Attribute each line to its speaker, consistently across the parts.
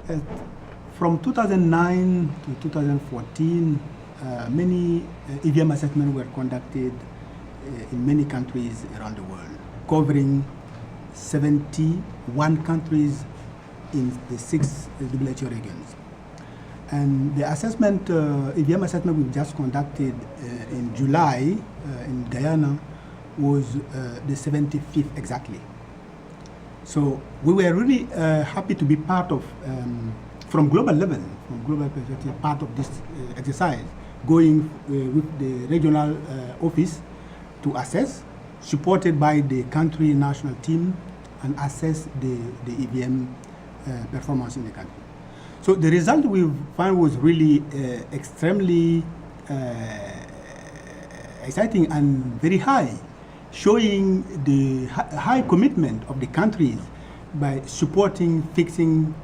Speaker 1: Uh, from 2009 to 2014, many EVM assessments were conducted in many countries around the world, covering 71 countries in the 6 WHO regions. And the assessment, EVM assessment we just conducted in July in Guyana was the 75th exactly. So we were really happy to be part of, from global level, from global perspective, part of this exercise, going with the regional office to assess, supported by the country national team, and assess the EVM performance in the country. So the result we found was really extremely exciting and very high, showing the high commitment of the countries by supporting, fixing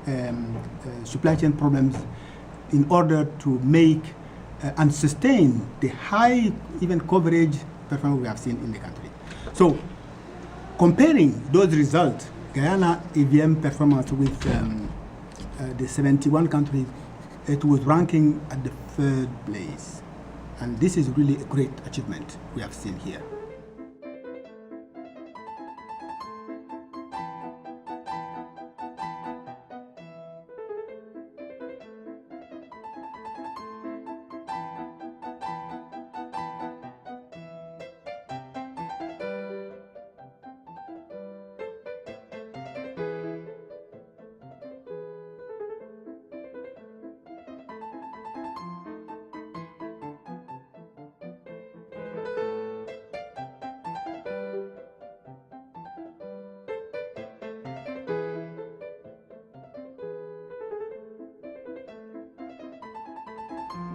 Speaker 1: supply chain problems in order to make and sustain the high even coverage performance we have seen in the country. So comparing those results, Guyana EVM performance with the 71 countries, it was ranking at the 3rd place. And this is really a great achievement we have seen here.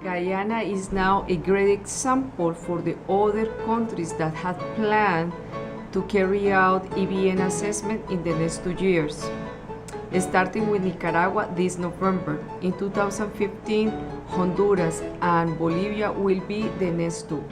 Speaker 2: Guyana is now a great example for the other countries that have planned to carry out EVM assessment in the next 2 years. Starting with Nicaragua this November. In 2015, Honduras and Bolivia will be the next 2.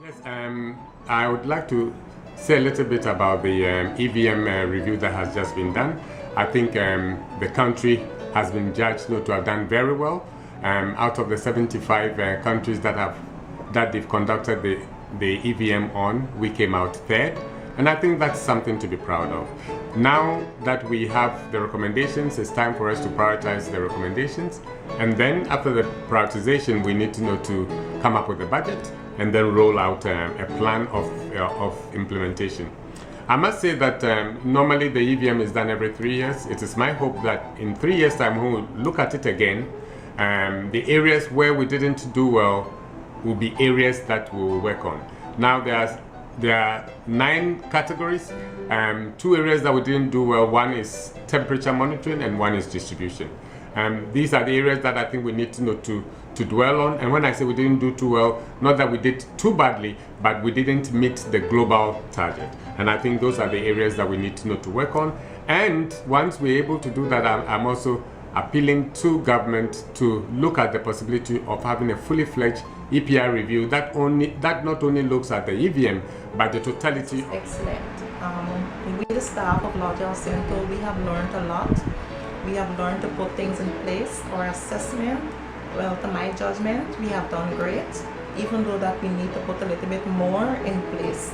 Speaker 3: Yes, I would like to say a little bit about the EVM review that has just been done. I think the country has been judged to have done very well. Out of the 75 countries that they've conducted the EVM on, we came out 3rd, and I think that's something to be proud of. Now that we have the recommendations, it's time for us to prioritize the recommendations, and then after the prioritization, we need to come up with a budget and then roll out a plan of implementation. I must say that normally the EVM is done every 3 years. It is my hope that in 3 years' time, when we look at it again, the areas where we didn't do well will be areas that we will work on. Now there are 9 categories. 2 areas that we didn't do well. One is temperature monitoring and one is distribution. These are the areas that I think we need to dwell on. And when I say we didn't do too well, not that we did too badly, but we didn't meet the global target. And I think those are the areas that we need to work on. And once we're able to do that, I'm also appealing to government to look at the possibility of having a fully fledged EPI review that not only looks at the EVM, but the totality.
Speaker 4: Excellent. We, the staff of Lodgel Central, we have learned a lot. We have learned to put things in place. Our assessment, well, to my judgment, we have done great, even though that we need to put a little bit more in place.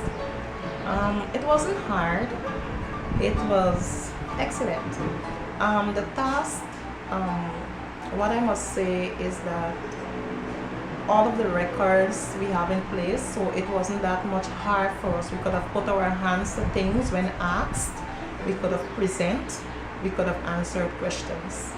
Speaker 4: It wasn't hard. It was excellent. The task, what I must say is that all of the records we have in place, so it wasn't that much hard for us. We could have put our hands to things when asked. We could have presented. We could have answered questions.